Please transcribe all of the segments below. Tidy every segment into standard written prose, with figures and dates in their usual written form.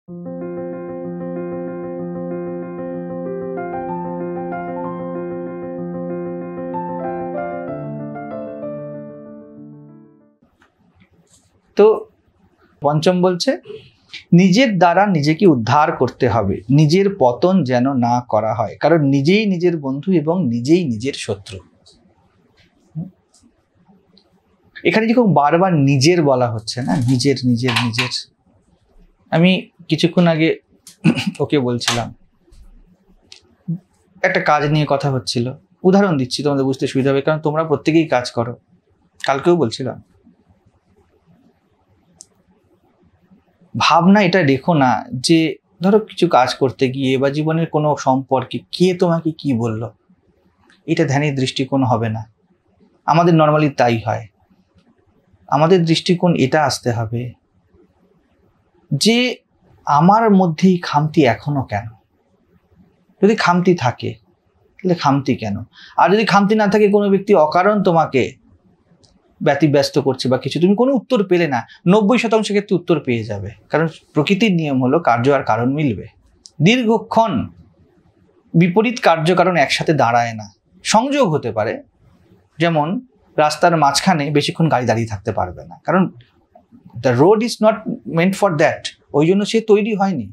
তো পঞ্চম বলছে নিজের দ্বারা নিজেকে উদ্ধার করতে হবে, নিজের পতন যেন না করা হয়, কারণ নিজেই নিজের বন্ধু এবং নিজেই নিজের শত্রু। এখানে যেরকম বারবার নিজের বলা হচ্ছে না, নিজের নিজের নিজের। আমি কিছুক্ষণ আগে ওকে বলছিলাম, একটা কাজ নিয়ে কথা হচ্ছিল, উদাহরণ দিচ্ছি তোমাদের বুঝতে সুবিধা হবে, কারণ তোমরা প্রত্যেকেই কাজ করো। কালকেও বলছিলাম, ভাবনা এটা রেখো না যে ধরো কিছু কাজ করতে গিয়ে বা জীবনের কোনো সম্পর্কে কে তোমাকে কি বললো, এটা ধ্যানের দৃষ্টিকোণ হবে না। আমাদের নর্মালি তাই হয়। আমাদের দৃষ্টিকোণ এটা আসতে হবে যে আমার মধ্যেই খামতি এখনো কেন। যদি খামতি থাকে তাহলে খামতি কেন, আর যদি খামতি না থাকে কোনো ব্যক্তি অকারণ তোমাকে ব্যতিব্যস্ত করছে বা কিছু, তুমি কোনো উত্তর পেলে না, 90% ক্ষেত্রে উত্তর পেয়ে যাবে, কারণ প্রকৃতির নিয়ম হলো কার্য আর কারণ মিলবে। দীর্ঘক্ষণ বিপরীত কার্য কারণ একসাথে দাঁড়ায় না, সংযোগ হতে পারে। যেমন রাস্তার মাঝখানে বেশিক্ষণ গাড়ি দাঁড়িয়ে থাকতে পারবে না, কারণ the road is not meant for that, ওই জন্য সে তৈরি হয়নি।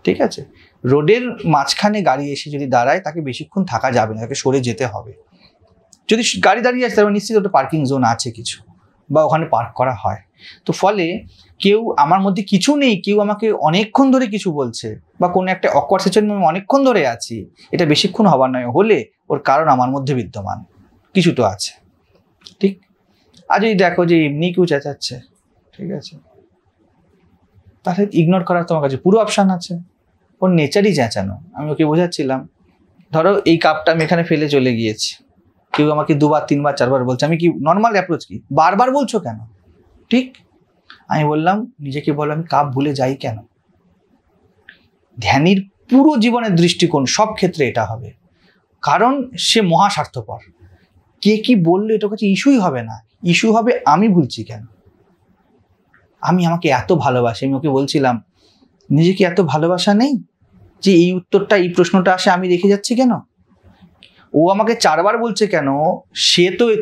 ঠিক আছে, রোডের মাঝখানে গাড়ি এসে যদি দাঁড়ায় তাকে বেশিক্ষণ থাকা যাবে না, তাকে সরে যেতে হবে। যদি গাড়ি দাঁড়িয়ে আছে তাহলে নিশ্চিত ওটা পার্কিং জোন আছে কিছু, বা ওখানে পার্ক করা হয়। তো ফলে কেউ আমার মধ্যে কিছু নেই, কেউ আমাকে অনেকক্ষণ ধরে কিছু বলছে, বা কোনো একটা অকওয়ার্ড সিচুয়েশনে আমি অনেকক্ষণ ধরে আছি, এটা বেশিক্ষণ হবার নয়, হলে ওর কারণ আমার মধ্যে বিদ্যমান কিছু তো আছে। ঠিক, আর যদি দেখো যে এমনি কেউ চেঁচাচ্ছে, ঠিক আছে, তাহলে ইগনোর করার তোমার কাছে পুরো অপশান আছে। ওর নেচারই চেঁচানো। আমি ওকে বোঝাচ্ছিলাম, ধরো এই কাপটা আমি এখানে ফেলে চলে গিয়েছি, কেউ আমাকে 2 বার 3 বার 4 বার বলছে, আমি কি নর্মাল অ্যাপ্রোচ কি, বারবার বলছো কেন? ঠিক, আমি বললাম নিজেকে বলো আমি কাপ ভুলে যাই কেন। ধ্যানীর পুরো জীবনের দৃষ্টিকোণ সব ক্ষেত্রে এটা হবে, কারণ সে মহাস্বার্থপর। কে কি বললে এটা কাছে ইস্যুই হবে না, ইস্যু হবে আমি ভুলছি কেন। আমি আমাকে এত ভালোবাসি, আমি ওকে বলছিলাম নিজেকে এত ভালোবাসা নেই যে এই উত্তরটা, এই প্রশ্নটা আসে আমি রেখে যাচ্ছি কেন। ও আমাকে 4 বার বলছে কেন,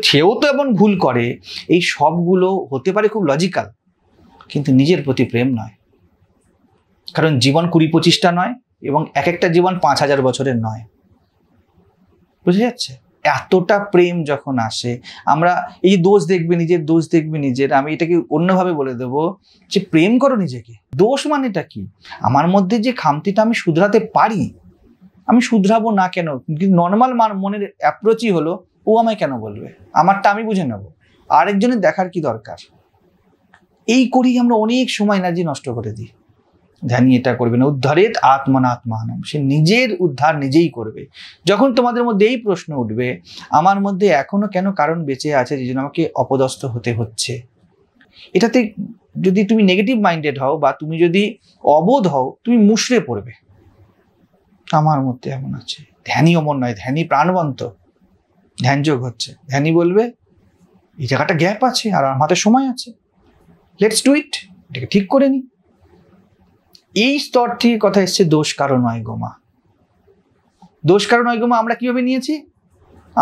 সেও তো এমন ভুল করে। এই সবগুলো হতে পারে খুব লজিক্যাল, কিন্তু নিজের প্রতি প্রেম নয়। কারণ জীবন 20-25টা নয়, এবং এক একটা জীবন 5000 বছরের নয়। বুঝে যাচ্ছে? এতটা প্রেম যখন আসে, আমরা এই দোষ দেখবে নিজের, দোষ দেখবে নিজের, আমি এটাকে অন্যভাবে বলে দেবো যে প্রেম করো নিজেকে। দোষ মানেটা কি, আমার মধ্যে যে খামতিটা আমি শুধরাতে পারি, আমি শুধরাবো না কেন? নর্মাল মনের অ্যাপ্রোচই হলো ও আমায় কেন বলবে, আমারটা আমি বুঝে নেব, আরেকজনের দেখার কি দরকার। এই করেই আমরা অনেক সময় এনার্জি নষ্ট করে দিই। ধ্যানী এটা করবে না, উদ্ধারেত আত্মনাত্মানম, সে নিজের উদ্ধার নিজেই করবে। যখন তোমাদের মধ্যে এই প্রশ্ন উঠবে আমার মধ্যে এখনো কেন কারণ বেঁচে আছে যে জন্য আমাকে অপদস্থ হতে হচ্ছে, এটাতে যদি তুমি নেগেটিভ মাইন্ডেড হও বা তুমি যদি অবোধ হও, তুমি মুষড়ে পড়বে। আমার মধ্যে এমন আছে, ধ্যানী অমন নয়, ধ্যানী প্রাণবন্ত, ধ্যানযোগ হচ্ছে। ধ্যানী বলবে এই জায়গাটা গ্যাপ আছে আর আমার হাতে সময় আছে, লেটস ডু ইট, এটাকে ঠিক করে নি। এই স্তর থেকে কথা এসছে দোষ কারো নয় গোমা। দোষ কারো নয় গোমা আমরা কিভাবে নিয়েছি,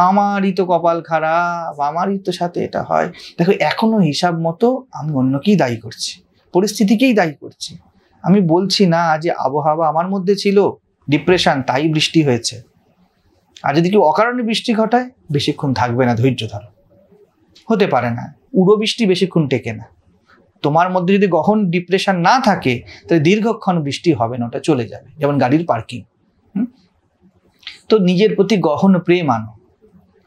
আমারই তো কপাল খারাপ, আমারই তো সাথে এটা হয়। দেখো এখনো হিসাব মতো আমি অন্যকেই দায়ী করছি, পরিস্থিতিকেই দায়ী করছি। আমি বলছি না যে আবহাওয়া আমার মধ্যে ছিল ডিপ্রেশন, তাই বৃষ্টি হয়েছে। আর যদি কেউ অকারণে বৃষ্টি ঘটায়, বেশিক্ষণ থাকবে না, ধৈর্য ধরো। হতে পারে না, উড়ো বৃষ্টি বেশিক্ষণ টেকে না। তোমার মধ্যে যদি গহন ডিপ্রেশন না থাকে তাহলে দীর্ঘক্ষণ বৃষ্টি হবে না, ওটা চলে যাবে, যেমন গাড়ির পার্কিং। তো নিজের প্রতি গহন প্রেম আনো।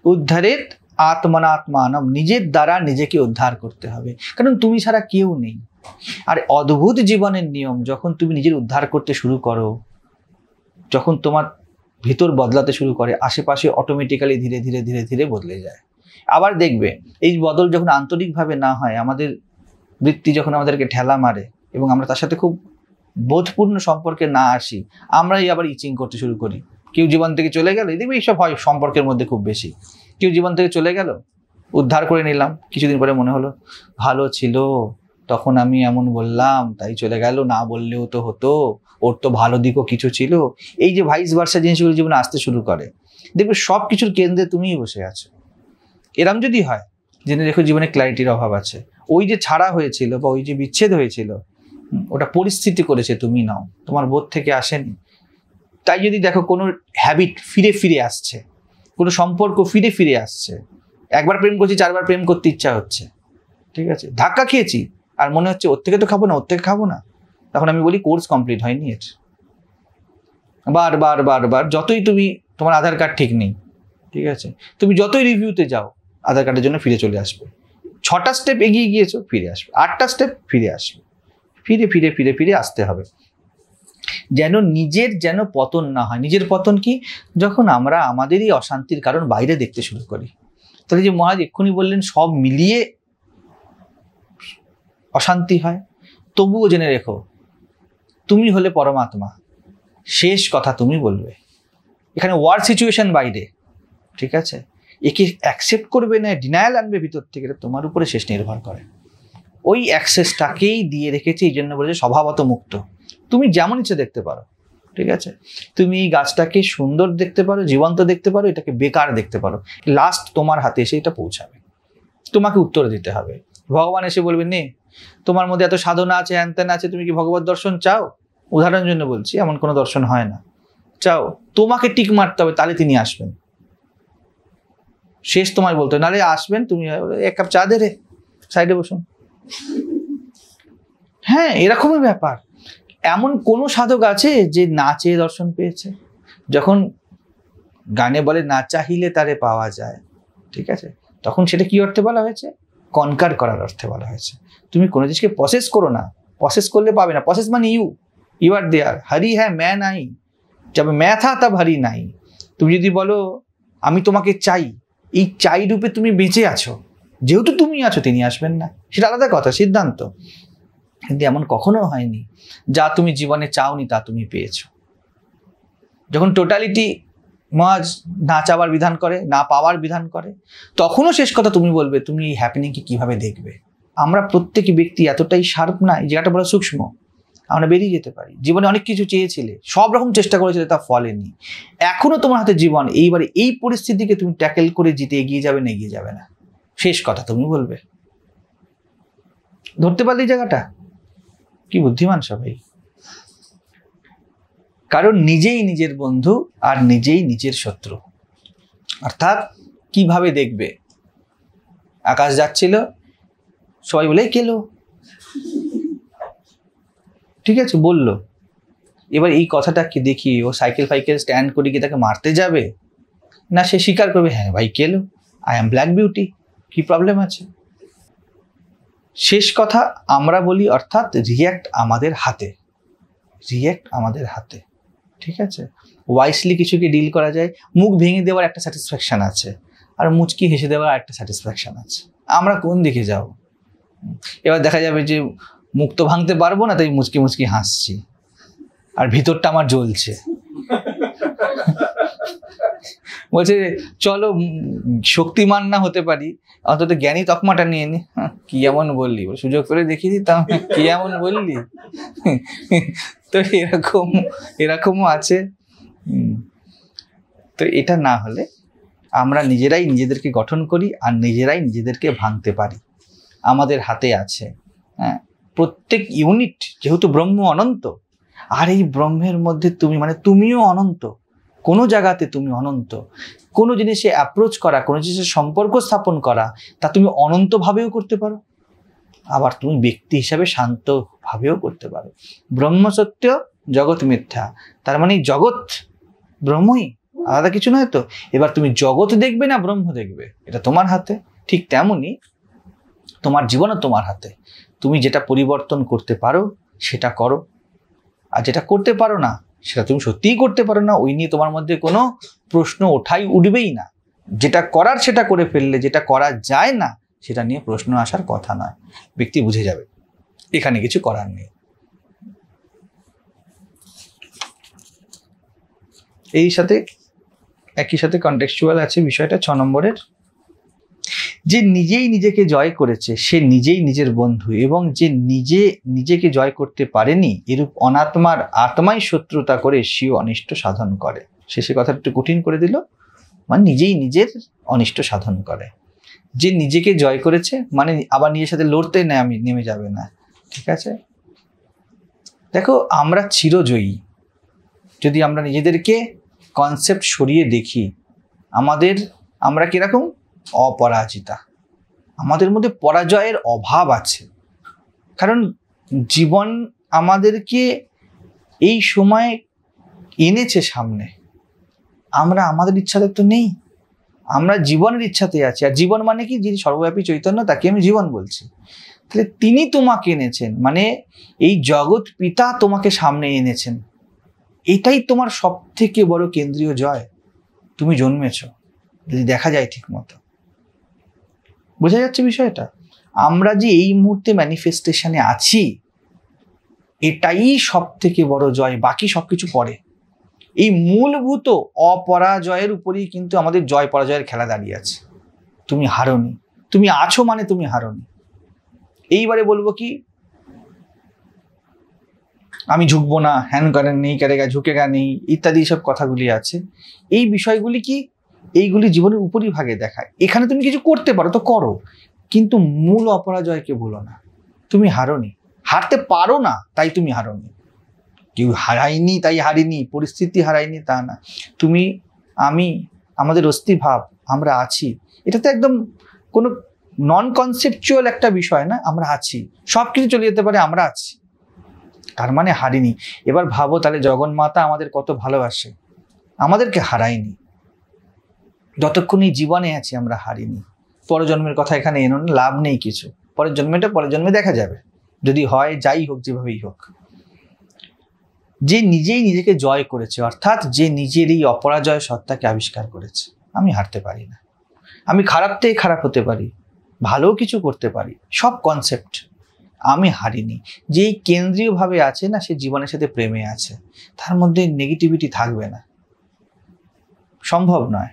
উদ্ধারেত আত্মনাত্মানম, নিজের দ্বারা নিজেকে উদ্ধার করতে হবে, কারণ তুমি ছাড়া কেউ নেই। আর অদ্ভুত জীবনের নিয়ম, যখন তুমি নিজের উদ্ধার করতে শুরু করো, যখন তোমার ভিতর বদলাতে শুরু করে, আশেপাশে অটোমেটিক্যালি ধীরে ধীরে ধীরে ধীরে বদলে যায়। আবার দেখবে এই বদল যখন আন্তরিকভাবে না হয়, আমাদের বৃত্তি যখন আমাদেরকে ঠেলা মারে এবং আমরা তার সাথে খুব বোধপূর্ণ সম্পর্কে না আসি, আমরাই আবার ইচিং করতে শুরু করি। কেউ জীবন থেকে চলে গেল, দেখবে এইসব হয় সম্পর্কের মধ্যে খুব বেশি। কেউ জীবন থেকে চলে গেল, উদ্ধার করে নিলাম, কিছুদিন পরে মনে হলো ভালো ছিল, তখন আমি এমন বললাম, তাই চলে গেল, না বললেও তো হতো, ওর তো ভালো দিকও কিছু ছিল। এই যে ভাইস ভার্সা জিনিসগুলো জীবনে আসতে শুরু করে, দেখবে সব কিছুর কেন্দ্রে তুমিই বসে আছো। এরম যদি হয়, জেনে দেখো জীবনে ক্ল্যারিটির অভাব আছে। ওই যে ছাড়া হয়েছিল বা ওই যে বিচ্ছেদ হয়েছিল, ওটা পরিস্থিতি করেছে, তুমি নাও, তোমার বোধ থেকে আসেনি। তাই যদি দেখো কোনো হ্যাবিট ফিরে ফিরে আসছে, কোনো সম্পর্ক ফিরে ফিরে আসছে, একবার প্রেম করছি 4বার প্রেম করতে ইচ্ছা হচ্ছে, ঠিক আছে, ধাক্কা খেয়েছি আর মনে হচ্ছে ওর থেকে তো খাবো না, ওর থেকে খাবো না, তখন আমি বলি কোর্স কমপ্লিট হয়নি এর। বারবার বারবার যতই তুমি, তোমার আধার কার্ড ঠিক নেই, ঠিক আছে, তুমি যতই রিভিউতে যাও আধার কার্ডের জন্য ফিরে চলে আসবে। 6টা স্টেপ এগিয়ে গিয়েছো, ফিরে আসবে, 8টা স্টেপ ফিরে আসবে, ফিরে ফিরে ফিরে ফিরে আসতে হবে, যেন নিজের যেন পতন না হয়। নিজের পতন কি? যখন আমরা আমাদেরই অশান্তির কারণ বাইরে দেখতে শুরু করি। তাহলে যে মহারাজ এক্ষুনি বললেন সব মিলিয়ে অশান্তি হয়, তবুও জেনে রেখো তুমি হলে পরমাত্মা, শেষ কথা তুমি বলবে। এখানে ওয়ার সিচুয়েশন বাইরে, ঠিক আছে, একে অ্যাকসেপ্ট করবে না ডিনায়াল আনবে ভিতর থেকে, তোমার উপরে শেষ নির্ভর করে। ওই অ্যাক্সেসটাকেই দিয়ে রেখেছি, এই জন্য বলেছে স্বভাবত মুক্ত। তুমি যেমন ইচ্ছে দেখতে পারো, ঠিক আছে, তুমি এই গাছটাকে সুন্দর দেখতে পারো, জীবন্ত দেখতে পারো, এটাকে বেকার দেখতে পারো, লাস্ট তোমার হাতে এসে এটা পৌঁছাবে, তোমাকে উত্তর দিতে হবে। ভগবান এসে বলবে নে তোমার মধ্যে এত সাধনা আছে, হ্যান ত্যান আছে, তুমি কি ভগবত দর্শন চাও? উদাহরণের জন্য বলছি, এমন কোনো দর্শন হয় না, চাও, তোমাকে টিক মারতে হবে, তাহলে তিনি আসবেন। শেষ তোমায় বলতে, নাহলে আসবেন তুমি, 1 কাপ চা দে রে, সাইডে বসুন। হ্যাঁ, এরকমই ব্যাপার। এমন কোনো সাধক আছে যে না চেয়ে দর্শন পেয়েছে? যখন গানে বলে না চাহিলে তারে পাওয়া যায়, ঠিক আছে, তখন সেটা কি অর্থে বলা হয়েছে? কনকার করার অর্থে বলা হয়েছে। তুমি কোনো জিনিসকে পসেস করো না, পসেস করলে পাবে না। পসেস মানে ইউ আর দেয়ার, হরি হ্যাঁ ম্যা নাই, যবে ম্যা থা তব হরি নাই। তুমি যদি বলো আমি তোমাকে চাই, এই চাই রূপে তুমি বেঁচে আছো, যেহেতু তুমি আছো তিনি আসবেন না, সেটা আলাদা কথা, সিদ্ধান্ত। কিন্তু এমন কখনো হয়নি যা তুমি জীবনে চাওনি তা তুমি পেয়েছো। যখন টোটালিটি মহাজ না চাওয়ার বিধান করে, না পাওয়ার বিধান করে, তখনও শেষ কথা তুমি বলবে তুমি এই হ্যাপেনিংকে কিভাবে দেখবে। আমরা প্রত্যেক ব্যক্তি এতটাই শার্প না, এই জায়গাটা বড় সূক্ষ্ম, আমরা বেরিয়ে যেতে পারি। জীবনে অনেক কিছু চেয়েছিলে, সব রকম চেষ্টা করেছিলে, তা ফলেনি। এখনো তোমার হাতে জীবন, এইবারে এই পরিস্থিতিকে তুমি ট্যাকেল করে জিতে এগিয়ে যাবে না, এগিয়ে যাবে না, শেষ কথা তুমি বলবে। ধরতে পারলে এই জায়গাটা কি বুদ্ধিমান সবাই। কারণ নিজেই নিজের বন্ধু আর নিজেই নিজের শত্রু। অর্থাৎ কিভাবে দেখবে, আকাশ যাচ্ছিল, সবাই বলে কেলো, ঠিক আছে বললো, এবার এই কথাটা কি দেখি ও সাইকেল ফাইকেল স্ট্যান্ড করে কি তাকে মারতে যাবে? না, সে স্বীকার করবে হ্যাঁ ভাই কেলো, আই এম ব্ল্যাক বিউটি, কি প্রবলেম আছে? শেষ কথা আমরা বলি, অর্থাৎ রিয়্যাক্ট আমাদের হাতে, রিয়্যাক্ট আমাদের হাতে, ঠিক আছে। ওয়াইসলি কিছুকে ডিল করা যায়। মুখ ভেঙে দেওয়ার একটা স্যাটিসফ্যাকশন আছে, আর মুচকি হেসে দেওয়ার একটা স্যাটিসফ্যাকশন আছে। আমরা কোন দিকে যাব? এবার দেখা যাবে যে মুখ তো ভাঙতে পারবো না, তাই মুচকি মুচকি হাসছি, আর ভিতরটা আমার জ্বলছে। বলছে চলো শক্তিমান না হতে পারি, অন্তত জ্ঞানী তকমাটা নিয়ে নি। কি এমন বললি, সুযোগ করে দেখিয়ে দিতাম, কি এমন বললি। তো এরকমও আছে। তো এটা না হলে আমরা নিজেরাই নিজেদেরকে গঠন করি আর নিজেরাই নিজেদেরকে ভাঙতে পারি, আমাদের হাতে আছে। হ্যাঁ, প্রত্যেক ইউনিট যেহেতু ব্রহ্ম অনন্ত, আর এই ব্রহ্মের মধ্যে তুমি মানে তুমিও অনন্ত, কোনো জায়গাতে তুমি অনন্ত। কোনো জিনিসে অ্যাপ্রোচ করা, কোনো জিনিসের সম্পর্ক স্থাপন করা, তা তুমি অনন্তভাবেও করতে পারো, আবার তুমি ব্যক্তি হিসাবে শান্তভাবেও করতে পারো। ব্রহ্ম সত্য, জগৎ মিথ্যা, তার মানে জগৎ ব্রহ্মই, আলাদা কিছু নয়। তো এবার তুমি জগৎ দেখবে না ব্রহ্ম দেখবে, এটা তোমার হাতে। ঠিক তেমনই তোমার জীবনও তোমার হাতে। তুমি যেটা পরিবর্তন করতে পারো সেটা করো, আর যেটা করতে পারো না সেটা তুমি সত্যিই করতে পারো না, ওই নিয়ে তোমার মধ্যে কোনো প্রশ্ন উঠবেই না। যেটা করার সেটা করে ফেললে, যেটা করা যায় না সেটা নিয়ে প্রশ্ন আসার কথা নয়, ব্যক্তি বুঝে যাবে এখানে কিছু করার নেই। এই সাথে একই সাথে কন্টেক্সচুয়াল আছে বিষয়টা 6 নম্বরের। যে নিজেই নিজেকে জয় করেছে সে নিজেই নিজের বন্ধু, এবং যে নিজেকে জয় করতে পারেনি এরূপ অনাত্মার আত্মাই শত্রুতা করে সেও অনিষ্ট সাধন করে। শেষে কথা একটু কঠিন করে দিল, মানে নিজেই নিজের অনিষ্ট সাধন করে। যে নিজেকে জয় করেছে মানে আবার নিজের সাথে লড়তে নেমে যাবে না। ঠিক আছে, দেখো আমরা চিরজয়ী যদি আমরা নিজেদেরকে কনসেপ্ট সরিয়ে দেখি। আমরা কিরকম অপরাজিতা, আমাদের মধ্যে পরাজয়ের অভাব আছে। কারণ জীবন আমাদেরকে এই সময় এনেছে সামনে, আমরা আমাদের ইচ্ছাতে তো নেই, আমরা জীবনের ইচ্ছাতে আছি। আর জীবন মানে কি, যিনি সর্বব্যাপী চৈতন্য তাকে আমি জীবন বলছি। তাহলে তিনি তোমাকে এনেছেন, মানে এই জগৎ পিতা তোমাকে সামনে এনেছেন। এটাই তোমার সব থেকে বড় কেন্দ্রীয় জয়। তুমি জন্মেছ, যদি দেখা যায় ঠিক মতো। বোঝা যাচ্ছে বিষয়টা? আমরা যে এই মুহূর্তে ম্যানিফেস্টেশনে আছি এটাই সব থেকে বড় জয়, বাকি সবকিছু পরে। এই মূলভূত অপরাজয়ের উপরেই কিন্তু আমাদের জয় পরাজয়ের খেলা দাঁড়িয়ে আছে। তুমি হারোনি, তুমি আছো মানে তুমি হারোনি। এইবারে বলবো কি, আমি ঝুঁকবো না, হ্যান করেন নেই, করেগা ঝুঁকেগা নেই ইত্যাদি সব কথাগুলি আছে। এই বিষয়গুলি কি, এইগুলি জীবনের উপরিভাগে দেখায়। এখানে তুমি কিছু করতে পারো তো করো, কিন্তু মূল অপরাজয়কে ভুলো না। তুমি হারোনি, হারতে পারো না তাই তুমি হারোনি। কেউ হারায়নি তাই হারিনি, পরিস্থিতি হারায়নি তা না। তুমি, আমি, আমাদের অস্থিভাব, আমরা আছি, এটা তো একদম কোনো নন কনসেপচুয়াল একটা বিষয় না। আমরা আছি, সব কিছু চলে যেতে পারে, আমরা আছি, তার মানে হারিনি। এবার ভাবো তাহলে জগন্মাতা আমাদের কত ভালোবাসে, আমাদেরকে হারায়নি। যতক্ষণ এই জীবনে আছি আমরা হারিনি। পরজন্মের কথা এখানে এনো না, লাভ নেই কিছু। পরের জন্মে দেখা যাবে, যদি হয় যাই হোক, যেভাবেই হোক। যে নিজেই নিজেকে জয় করেছে, অর্থাৎ যে নিজের এই অপরাজয় সত্তাকে আবিষ্কার করেছে। আমি হারতে পারি না, আমি খারাপ থেকে খারাপ হতে পারি, ভালো কিছু করতে পারি, সব কনসেপ্ট। আমি হারিনি। যেই কেন্দ্রীয়ভাবে আছে না, সে জীবনের সাথে প্রেমে আছে, তার মধ্যে নেগেটিভিটি থাকবে না, সম্ভব নয়।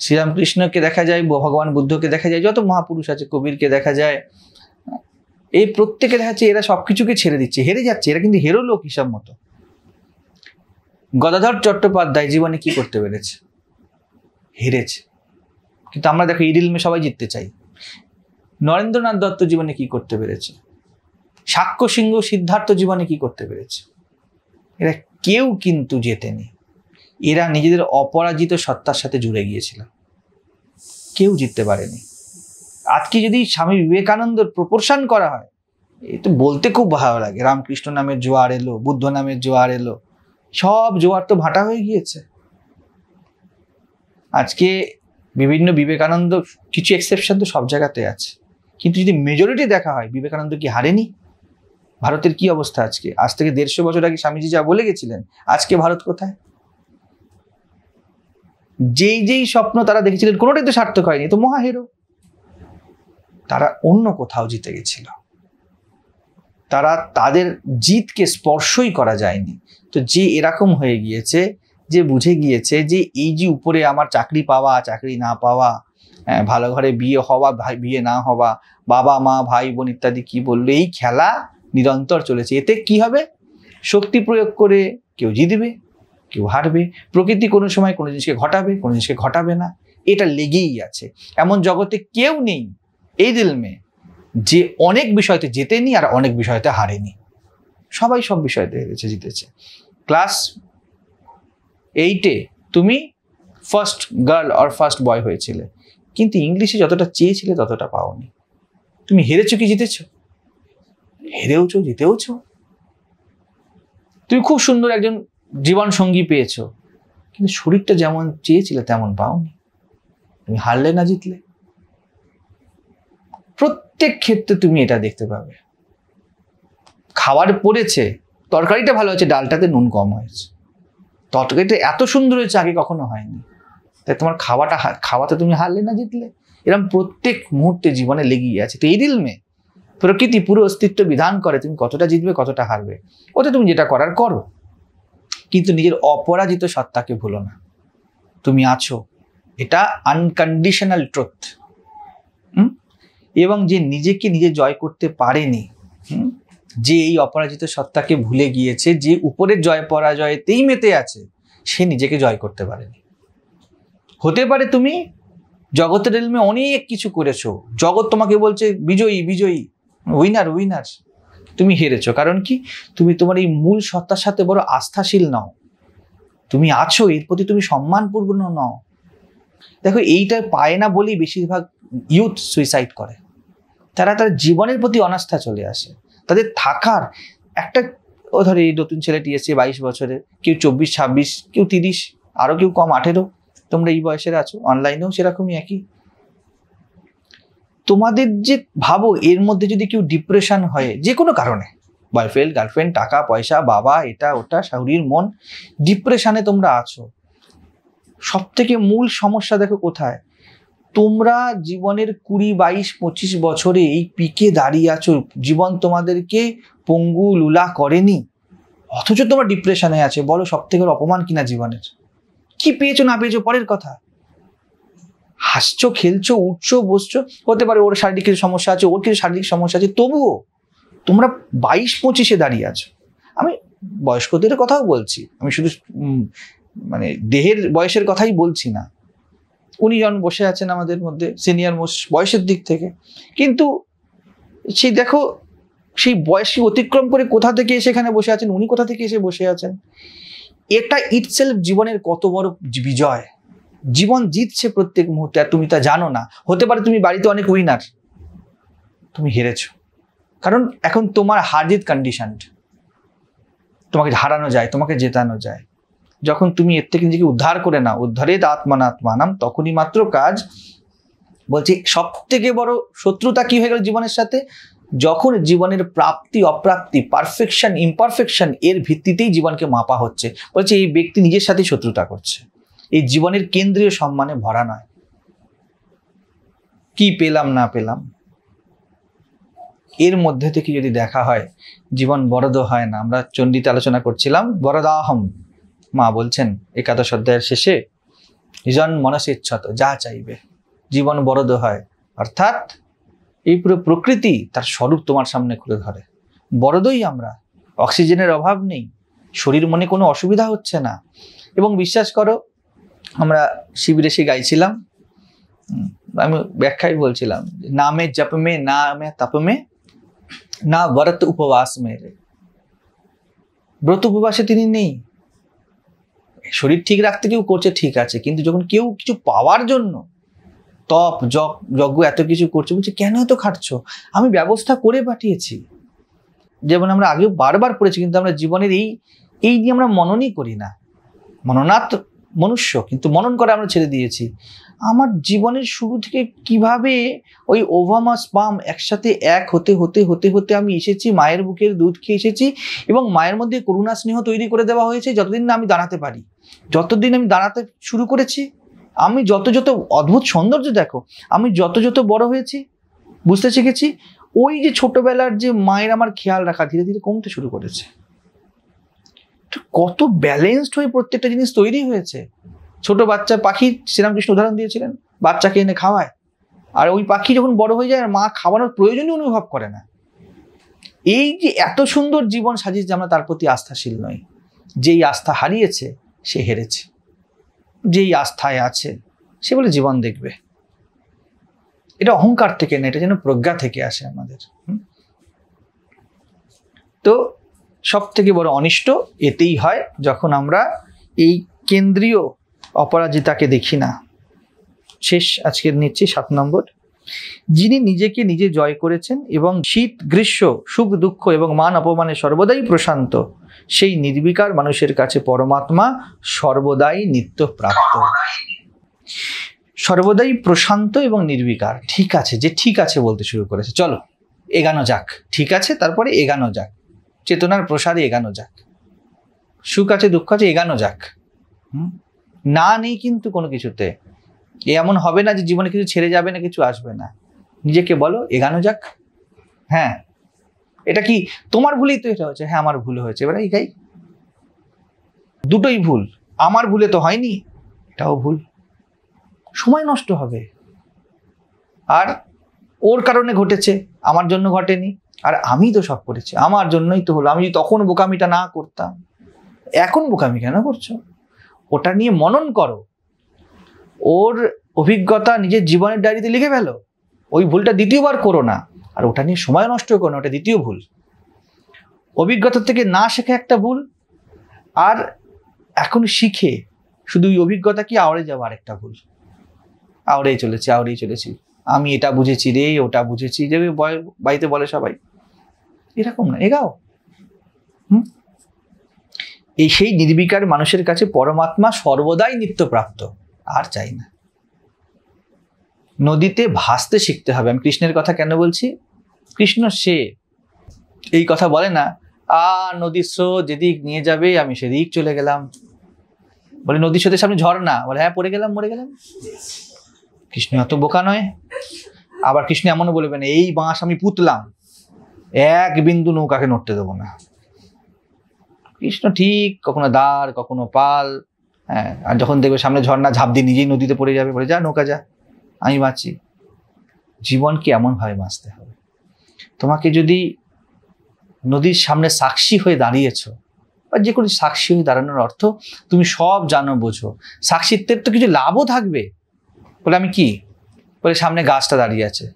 শ্রীরামকৃষ্ণকে দেখা যায়, ভগবান বুদ্ধকে দেখা যায়, যত মহাপুরুষ আছে, কবিরকে দেখা যায়, এই প্রত্যেকে দেখা যাচ্ছে এরা সবকিছুকে ছেড়ে দিচ্ছে, হেরে যাচ্ছে। এরা কিন্তু হেরো লোক হিসাব মতো। গদাধর চট্টোপাধ্যায় জীবনে কি করতে পেরেছে? হেরেছে। কিন্তু আমরা দেখো এই রিলমে সবাই জিততে চাই। নরেন্দ্রনাথ দত্ত জীবনে কি করতে পেরেছে? সাক্ষ্য সিংহ সিদ্ধার্থ জীবনে কি করতে পেরেছে? এরা কেউ কিন্তু জেতেনি। এরা নিজেদের অপরাজিত সত্তার সাথে জুড়ে গিয়েছিল, কেউ জিততে পারেনি। আজকে যদি স্বামী বিবেকানন্দর প্রপোর্শন করা হয়, এই তো বলতে খুব ভালো লাগে, রামকৃষ্ণ নামের জোয়ার এলো, বুদ্ধ নামের জোয়ার এলো, সব জোয়ার তো ভাটা হয়ে গিয়েছে। আজকে বিভিন্ন বিবেকানন্দ, কিছু এক্সেপশন তো সব জায়গাতে আছে, কিন্তু যদি মেজরিটি দেখা হয়, বিবেকানন্দ কি হারেনি? ভারতের কি অবস্থা আজকে? আজ থেকে 150 বছর আগে স্বামীজি যা বলে গেছিলেন, আজকে ভারত কোথায়? যেই স্বপ্ন তারা দেখেছিলেন কোনোটাই তো সার্থক হয়নি, তো মহাহেরো। তারা অন্য কোথাও জিতে গেছিল, তাদের জিতকে স্পর্শই করা যায়নি। তো যে এরকম হয়ে গিয়েছে, যে বুঝে গিয়েছে যে এই যে উপরে আমার চাকরি পাওয়া, চাকরি না পাওয়া, ভালো ঘরে বিয়ে হওয়া, বিয়ে না হওয়া, বাবা মা ভাই বোন ইত্যাদি কি বললো, এই খেলা নিরন্তর চলেছে। এতে কি হবে? শক্তি প্রয়োগ করে কেউ জিতবে, কেউ হারবে। প্রকৃতি কোনো সময় কোনো জিনিসকে ঘটাবে, কোনো জিনিসকে ঘটাবে না, এটা লেগেই আছে। এমন জগতে কেউ নেই এই দিলমে যে অনেক বিষয়তে জেতেনি আর অনেক বিষয়তে হারেনি। সবাই সব বিষয়তে হেরেছে, জিতেছে। ক্লাস 8-এ তুমি ফার্স্ট গার্ল আর ফার্স্ট বয় হয়েছিলে, কিন্তু ইংলিশে যতটা চেয়েছিলে ততটা পাওনি। তুমি হেরেছো কি জিতেছো? হেরেওছো, জিতেওছো। তুমি খুব সুন্দর একজন জীবন সঙ্গী পেয়েছো, কিন্তু শরীরটা যেমন চেয়েছিলে তেমন পাওনি। তুমি হারলে না জিতলে। প্রত্যেক ক্ষেত্রে তুমি এটা দেখতে পাবে। খাবার পড়েছে, তরকারিটা ভালো হয়েছে, ডালটাতে নুন কম হয়েছে। তরকারিটা এত সুন্দর হয়েছে, আগে কখনো হয়নি। তাই তোমার খাওয়াতে তুমি হারলে না জিতলে। এরকম প্রত্যেক মুহূর্তে জীবনে লেগেই আছে। তো এই দিলমে প্রকৃতি পুরো অস্তিত্ব বিধান করে তুমি কতটা জিতবে, কতটা হারবে। ওতে তুমি যেটা করার করো, কিন্তু নিজের অপরাজিত সত্তাকে ভুলো না। তুমি আছো, এটা আনকন্ডিশনাল ট্রুথ। এবং যে নিজেকে নিজে জয় করতে পারেনি, যে এই অপরাজিত সত্তাকে ভুলে গিয়েছে, যে উপরের জয় পরাজয়তেই মেতে আছে, সে নিজেকে জয় করতে পারেনি। হতে পারে তুমি জগতের রেলমে অনেক কিছু করেছো, জগৎ তোমাকে বলছে বিজয়ী বিজয়ী, উইনার উইনার, তুমি হেরেছো। কারণ কি? তুমি তোমার এই মূল সত্তার সাথে বড় আস্থাশীল নও, তুমি আছো, এর প্রতি তুমি সম্মানপূর্ণ নও। দেখো, এইটা পায় না বলেই বেশিরভাগ ইউথ সুইসাইড করে। তারা তার জীবনের প্রতি অনাস্থা চলে আসে। তাদের থাকার একটা, ও ধরে এই নতুন ছেলেটি এসে 22 বছরে, কেউ 24-26, কেউ 30, আরও কেউ কম 18, তোমরা এই বয়সের আছো, অনলাইনেও সেরকমই একই। তোমাদের যে ভাবো, এর মধ্যে যদি কেউ ডিপ্রেশন হয় যে কোনো কারণে, বয়ফ্রেন্ড গার্লফ্রেন্ড, টাকা পয়সা, বাবা, এটা ওটা, শরীর মন, ডিপ্রেশনে তোমরা আছো, সব থেকে মূল সমস্যা দেখো কোথায়? তোমরা জীবনের 20, 22, 25 বছরে এই পিকে দাঁড়িয়ে আছো, জীবন তোমাদেরকে পঙ্গু লুলা করেনি, অথচ তোমরা ডিপ্রেশনে আছে। বলো, সব থেকে অপমান কিনা জীবনের? কি পেয়েছো না পেয়েছো পরের কথা, হাসছো, খেলছো, উঠছো, বসছো। হতে পারে ওর শারীরিক কিছু সমস্যা আছে, ওর কিছু শারীরিক সমস্যা আছে, তবুও তোমরা 22-25-এ দাঁড়িয়ে আছো। আমি বয়স্কদের কথাও বলছি, আমি শুধু মানে দেহের বয়সের কথাই বলছি না। উনি জন বসে আছেন আমাদের মধ্যে সিনিয়র মোস্ট বয়সের দিক থেকে, কিন্তু সেই দেখো, সেই বয়সকে অতিক্রম করে কোথা থেকে এসে এখানে বসে আছেন, উনি কোথা থেকে এসে বসে আছেন। এটা ইটসেলফ জীবনের কত বড় বিজয়। জীবন জিতছে প্রত্যেক মুহূর্তে, আর তুমি তা জানো না। হতে পারে তুমি বাড়িতে অনেক উইনার, তুমি হেরেছো, কারণ এখন তোমার হার জিত কন্ডিশন, তোমাকে হারানো যায়, তোমাকে জেতানো যায়। যখন তুমি এর থেকে নিজেকে উদ্ধার করে নাও, উদ্ধারে আত্মানাত্মানাম, তখনই মাত্র কাজ। বলছি, সব থেকে বড় শত্রুতা কি হয়ে গেল জীবনের সাথে? যখন জীবনের প্রাপ্তি অপ্রাপ্তি, পারফেকশন ইমপারফেকশন, এর ভিত্তিতেই জীবনকে মাপা হচ্ছে। বলছে এই ব্যক্তি নিজের সাথেই শত্রুতা করছে, এই জীবনের কেন্দ্রীয় সম্মানে ভরা নয়। কি পেলাম না পেলাম, এর মধ্যে থেকে যদি দেখা হয়, জীবন বরদ হয় না। আমরা চণ্ডীতে আলোচনা করছিলাম, বরদাহম, মা বলছেন একাদশ অধ্যায়ের শেষে, নিজন মনসেচ্ছত, যা চাইবে। জীবন বরদ হয়, অর্থাৎ এই পুরো প্রকৃতি তার স্বরূপ তোমার সামনে খুলে ধরে। বরদই আমরা, অক্সিজেনের অভাব নেই, শরীর মনে কোনো অসুবিধা হচ্ছে না। এবং বিশ্বাস করো, আমরা শিবিরে সে গাইছিলাম, আমি ব্যাখ্যায় বলছিলাম, নামে জপ মে না মে তপ মে না ব্রত উপবাস মেরে। ব্রত উপবাসে তিনি নেই। শরীর ঠিক রাখতে কেউ করছে, ঠিক আছে, কিন্তু যখন কেউ কিছু পাওয়ার জন্য তপ যজ্ঞ এত কিছু করছে, বলছে কেন এত খাটছো? আমি ব্যবস্থা করে পাঠিয়েছি। যেমন আমরা আগেও বারবার পড়েছি, কিন্তু আমরা জীবনের এই নিয়ে আমরা মননই করি না। মননাথ মনুষ্য, কিন্তু মনন করা আমরা ছেড়ে দিয়েছি। আমার জীবনের শুরু থেকে কিভাবে ওই ওভামা স্পাম একসাথে এক হতে হতে হতে হতে আমি এসেছি, মায়ের বুকের দুধ খেয়ে এসেছি, এবং মায়ের মধ্যে করুণা স্নেহ তৈরি করে দেওয়া হয়েছে। যতদিন না আমি দাঁড়াতে পারি, যতদিন আমি দাঁড়াতে শুরু করেছি, আমি যত যত অদ্ভুত সৌন্দর্য দেখো, আমি যত যত বড় হয়েছি, বুঝতে শিখেছি, ওই যে ছোটবেলার যে মায়ের আমার খেয়াল রাখা ধীরে ধীরে কমতে শুরু করেছে। কত ব্যালেন্সড হয়ে প্রত্যেকটা জিনিস তৈরি হয়েছে। ছোট বাচ্চা পাখি, শ্রীরামকৃষ্ণ উদাহরণ দিয়েছিলেন, বাচ্চাকে এনে খাওয়ায়, আর ওই পাখি যখন বড় হয়ে যায় আর মা খাওয়ানোর প্রয়োজনই অনুভব করে না। এই যে এত সুন্দর জীবন সাজিয়েছে, আমরা তার প্রতি আস্থাশীল নই। যেই আস্থা হারিয়েছে সে হেরেছে, যেই আস্থায় আছে সে বলে জীবন দেখবে। এটা অহংকার থেকে না, এটা যেন প্রজ্ঞা থেকে আসে আমাদের। তো সব থেকে বড় অনিষ্ট এতেই হয়, যখন আমরা এই কেন্দ্রীয় অপরাজিতাকে দেখি না। শেষ আজকের নিচ্ছি 7 নম্বর। যিনি নিজেকে নিজে জয় করেছেন এবং শীত গ্রীষ্ম, সুখ দুঃখ এবং মান অপমানে সর্বদাই প্রশান্ত, সেই নির্বিকার মানুষের কাছে পরমাত্মা সর্বদাই নিত্য প্রাপ্ত। সর্বদাই প্রশান্ত এবং নির্বিকার। ঠিক আছে, যে ঠিক আছে বলতে শুরু করেছে, চলো এগানো যাক। ঠিক আছে, তারপরে এগানো যাক, চেতনার প্রসারে এগানো যাক। সুখ আছে, দুঃখ আছে, এগানো যাক। না নেই কিন্তু কোনো কিছুতে। এমন হবে না যে জীবনে কিছু ছেড়ে যাবে না, কিছু আসবে না। নিজেকে বলো এগানো যাক। হ্যাঁ, এটা কি তোমার ভুলেই তো এটা হচ্ছে? হ্যাঁ, আমার ভুল হয়েছে, এবার এগাই। দুটোই ভুল, আমার ভুলে তো হয়নি, এটাও ভুল। সময় নষ্ট হবে। আর ওর কারণে ঘটেছে, আমার জন্য ঘটেনি, আর আমি তো সব করেছি, আমার জন্যই তো হলো। আমি যদি তখন বোকামিটা না করতাম, এখন বোকামি কেন করছো? ওটা নিয়ে মনন করো, ওর অভিজ্ঞতা নিজের জীবনের ডায়েরিতে লিখে ফেলো, ওই ভুলটা দ্বিতীয়বার করো না। আর ওটা নিয়ে সময় নষ্ট করো না, ওটা দ্বিতীয় ভুল। অভিজ্ঞতা থেকে না শেখা একটা ভুল, আর এখন শিখে শুধু ওই অভিজ্ঞতা কি আওড়ে যাওয়া আরেকটা ভুল। আওড়েই চলেছি, আমি এটা বুঝেছি রে, ওটা বুঝেছি, যে বাড়িতে বলে সবাই, এরকম না, এগাও। এই সেই নির্বিকার মানুষের কাছে পরমাত্মা সর্বদাই নিত্যপ্রাপ্ত, আর চাই না। নদীতে ভাসতে শিখতে হবে। আমি কৃষ্ণের কথা কেন বলছি? কৃষ্ণ সে এই কথা বলে না, নদীর স্রোত যেদিক নিয়ে যাবে আমি সেদিক চলে গেলাম। বলে নদীর স্রোতের সামনে ঝর্ণা, বলে হ্যাঁ পড়ে গেলাম, মরে গেলাম। কৃষ্ণ এত বোকা নয়। আবার কৃষ্ণ এমনও বলবেন, এই বাঁশ আমি পুতলাম, এক বিন্দু নৌকাকে নড়তে দেবো না। কৃষ্ণ ঠিক কখনো দাঁড়, কখনো পাল, হ্যাঁ। আর যখন দেখবে সামনে ঝর্ণা, ঝাঁপ দিয়ে নিজেই নদীতে পড়ে যাবে, বলে যা নৌকা যা, আমি বাঁচি। জীবনকে এমনভাবে বাঁচতে হবে। তোমাকে যদি নদীর সামনে সাক্ষী হয়ে দাঁড়িয়েছ, বা যে কোনো সাক্ষী হয়ে দাঁড়ানোর অর্থ তুমি সব জানো, বোঝো। সাক্ষিত্বের তো কিছু লাভও থাকবে। বলে আমি কি? বলে সামনে গাছটা দাঁড়িয়ে আছে,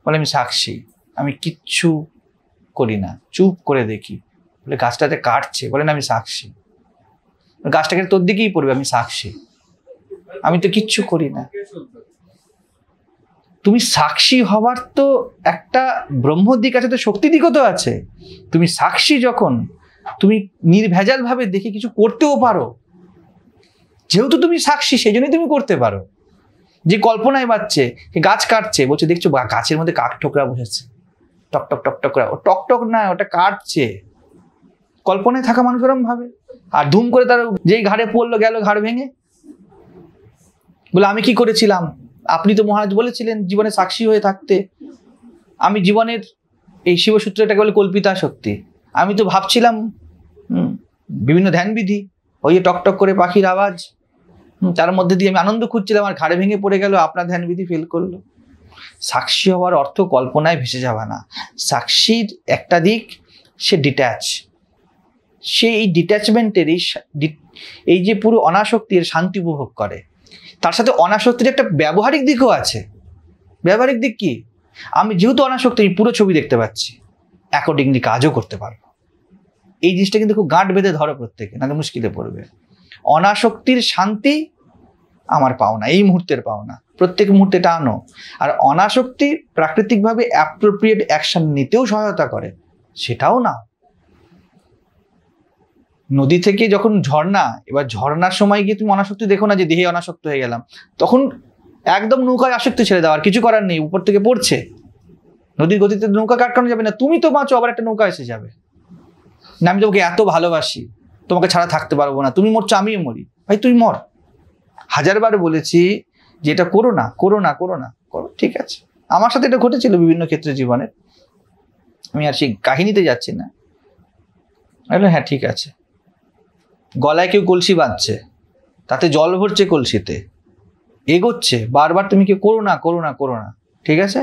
বলে আমি সাক্ষী, আমি কিচ্ছু করি না, চুপ করে দেখি। বলে গাছটাতে কাটছে, বলেন আমি সাক্ষী। গাছটাকে তোর দিকেই পড়বে, আমি সাক্ষী, আমি তো কিচ্ছু করি না। তুমি সাক্ষী হবার তো একটা ব্রহ্মর দিক আছে, তো শক্তি দিকও তো আছে। তুমি সাক্ষী যখন, তুমি নির্ভেজাল ভাবে দেখে কিছু করতেও পারো। যেহেতু তুমি সাক্ষী, সেই জন্যই তুমি করতে পারো। যে কল্পনায় বাচ্চে গাছ কাটছে, বলছে দেখছো গাছের মধ্যে কাক ঠোকরা বসেছে, টক টক টক টকরা, ও টক টক না, ওটা কাটছে। কল্পনায় থাকা মানুষ ওরম ভাবে। আর ধুম করে তার যেই ঘাড়ে পড়লো, গেল ঘাড় ভেঙে। বলে আমি কি করেছিলাম? আপনি তো মহারাজ বলেছিলেন জীবনে সাক্ষী হয়ে থাকতে। আমি জীবনের এই শিবসূত্রটাকে বলে কল্পিতা শক্তি। আমি তো ভাবছিলাম বিভিন্ন ধ্যানবিধি, ওই টকটক করে পাখির আওয়াজ, তার মধ্যে দিয়ে আমি আনন্দ খুঁজছিলাম, আর ঘাড়ে ভেঙে পড়ে গেল, আপনার ধ্যানবিধি ফেল করলো। সাক্ষী হওয়ার অর্থ কল্পনায় ভেসে যাওয়া না। সাক্ষীর একটা দিক, সে ডিট্যাচ, সে এই ডিট্যাচমেন্টের এই যে পুরো অনাসক্তির শান্তি উপভোগ করে। তার সাথে অনাসক্তির একটা ব্যবহারিক দিকও আছে। ব্যবহারিক দিক কি? আমি যেহেতু অনাসক্তি, আমি পুরো ছবি দেখতে পাচ্ছি, অ্যাকর্ডিংলি কাজও করতে পারবো। এই জিনিসটা কিন্তু খুব গাঁট বেঁধে ধরো প্রত্যেকে, নাহলে মুশকিলে পড়বে। অনাসক্তির শান্তি আমার পাওনা, এই মুহূর্তের পাওনা, প্রত্যেক মুহূর্তে এটা আনো। আর অনাসক্তি প্রাকৃতিকভাবে অ্যাপ্রোপ্রিয়েট অ্যাকশন নিতেও সহায়তা করে, সেটাও না। নদী থেকে যখন ঝর্ণা, এবার ঝর্ণার সময় গিয়ে তুমি অনাসক্তি দেখো না যে দেহে অনাসক্ত হয়ে গেলাম, তখন একদম নৌকায় আসক্তি ছেড়ে দাও, আর কিছু করার নেই, উপর থেকে পড়ছে। নদীর গতিতে নৌকা কাটকানো যাবে না, তুমি তো বাঁচো, আবার একটা নৌকা এসে যাবে না। আমি তোমাকে এত ভালোবাসি, তোমাকে ছাড়া থাকতে পারবো না, তুমি মরছো আমিও মরি, ভাই তুই মর। হাজারবার বলেছি যে এটা করো না, করো না, করো না, করো, ঠিক আছে। আমার সাথে এটা ঘটেছিল বিভিন্ন ক্ষেত্রে জীবনে, আমি আর সেই কাহিনীতে যাচ্ছি না। হ্যাঁ ঠিক আছে। গলায় কেউ কলসি বাঁধছে, তাতে জল ভরছে কলসিতে, এগোচ্ছে বারবার, তুমি কেউ করো না, করো না, করো না, ঠিক আছে।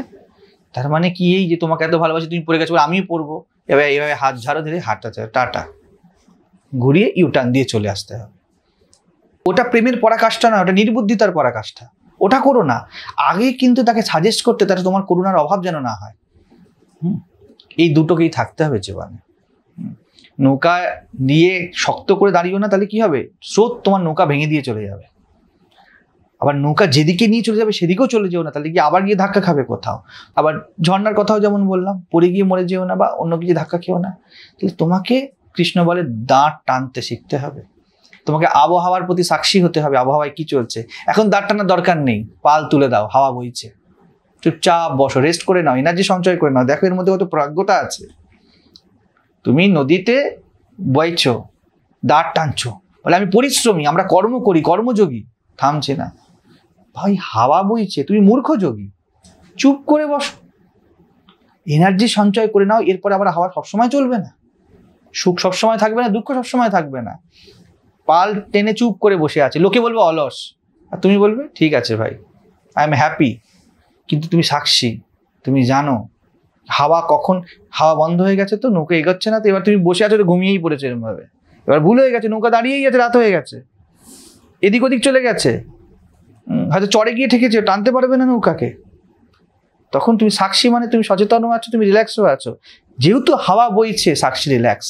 তার মানে কি এই যে তোমাকে এত ভালোবাসি, তুমি পড়ে গেছো, আমিও পড়বো। এবার এইভাবে হাত ঝাড়ো, ধীরে হাতটা টাটা ঘুরিয়ে ইউটার্ন দিয়ে চলে আসতে হবে। ওটা প্রেমের পরাকাষ্ঠা না, ওটা নির্বুদ্ধিতার পরাকাষ্ঠা, ওটা করো না। আগে কিন্তু তাকে সাজেস্ট করতে, তাতে তোমার করুণার অভাব যেন না হয়। এই দুটোকেই থাকতে হবে জীবনে। নৌকা নিয়ে শক্ত করে দাঁড়িয়েও না, তাহলে কি হবে? স্রোত তোমার নৌকা ভেঙে দিয়ে চলে যাবে। আবার নৌকা যেদিকে নিয়ে চলে যাবে সেদিকেও চলে যেও না, তাহলে গিয়ে আবার গিয়ে ধাক্কা খাবে কোথাও। আবার ঝর্ণার কথাও যেমন বললাম, পড়ে গিয়ে মরে যেও না, বা অন্য কিছু ধাক্কা খেও না। তাহলে তোমাকে কৃষ্ণ বলে দাঁড় টানতে শিখতে হবে। তোমাকে আবহাওয়ার প্রতি সাক্ষী হতে হবে, আবহাওয়ায় কি চলছে। এখন দাঁড় টানার দরকার নেই, পাল তুলে দাও, হাওয়া বইছে, চুপচাপ বসো, রেস্ট করে নাও, এনার্জি সঞ্চয় করে নাও। দেখো এর মধ্যে কত প্রাজ্ঞতা আছে। তুমি নদীতে বইছো, দাঁড় টানছো, বলে আমি পরিশ্রমী, আমরা কর্ম করি, কর্মযোগী, থামছে না। ভাই হাওয়া বইছে, তুমি মূর্খ যোগী, চুপ করে বসো, এনার্জি সঞ্চয় করে নাও। এরপরে আবার হাওয়া সবসময় চলবে না, সুখ সবসময় থাকবে না, দুঃখ সবসময় থাকবে না। পাল টেনে চুপ করে বসে আছে, লোকে বলবে অলস, আর তুমি বলবে ঠিক আছে ভাই, আই এম হ্যাপি। কিন্তু তুমি সাক্ষী, তুমি জানো হাওয়া কখন, হাওয়া বন্ধ হয়ে গেছে তো নৌকা এগোচ্ছে না, তো এবার তুমি বসে আছো, তো ঘুমিয়েই পড়েছো এরকম ভাবে, এবার ভুল হয়ে গেছে, নৌকা দাঁড়িয়েই গেছে, রাত হয়ে গেছে, এদিক ওদিক চলে গেছে, হয়তো চড়ে গিয়ে ঠেকেছে, টানতে পারবে না নৌকাকে। তখন তুমি সাক্ষী মানে তুমি সচেতনও আছো, তুমি রিল্যাক্সও আছো। যেহেতু হাওয়া বইছে, সাক্ষী রিল্যাক্স।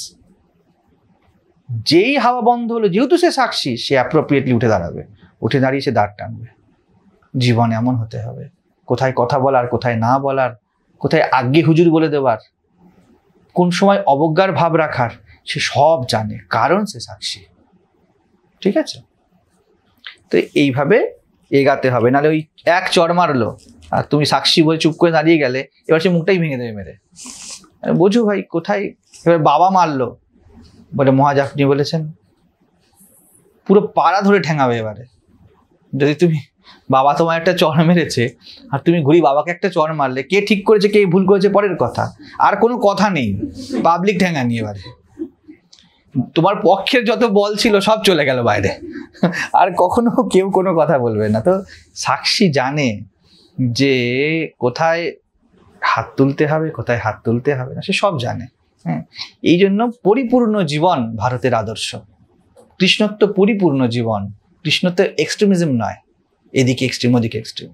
যেই হাওয়া বন্ধ হলো, যেহেতু সে সাক্ষী, সে অ্যাপ্রোপ্রিয়েটলি উঠে দাঁড়াবে, উঠে দাঁড়িয়ে সে দাঁড় টানবে। জীবন এমন হতে হবে, কোথায় কথা বলার, কোথায় না বলার, কোথায় আজ্ঞে হুজুর বলে দেওয়ার, কোন সময় অবজ্ঞার ভাব রাখার, সে সব জানে, কারণ সে সাক্ষী। ঠিক আছে? তো এইভাবে এগাতে হবে, নাহলে ওই এক চড় মারলো আর তুমি সাক্ষী বলে চুপ করে দাঁড়িয়ে গেলে, এবার সে মুখটাই ভেঙে দেবে মেরে। বোঝো ভাই কোথায়। এবার বাবা মারলো, বলে মহাজ আপনি বলেছেন, পুরো পাড়া ধরে ঠেঙাবে এবারে। যদি তুমি, বাবা তোমার একটা চড় মেরেছে আর তুমি ঘুরি বাবাকে একটা চড় মারলে, কে ঠিক করেছে কে ভুল করেছে পরের কথা, আর কোনো কথা নেই, পাবলিক ঠেঙানি। এবারে তোমার পক্ষের যত বল ছিল সব চলে গেল বাইরে, আর কখনো কেউ কোনো কথা বলবে না। তো সাক্ষী জানে যে কোথায় হাত তুলতে হবে, কোথায় হাত তুলতে হবে না, সে সব জানে। হ্যাঁ, এই জন্য পরিপূর্ণ জীবন ভারতের আদর্শ। কৃষ্ণত্ব পরিপূর্ণ জীবন, কৃষ্ণত্ব এক্সট্রিমিজম নয়, এদিকে এক্সট্রিম ওদিকে এক্সট্রিম।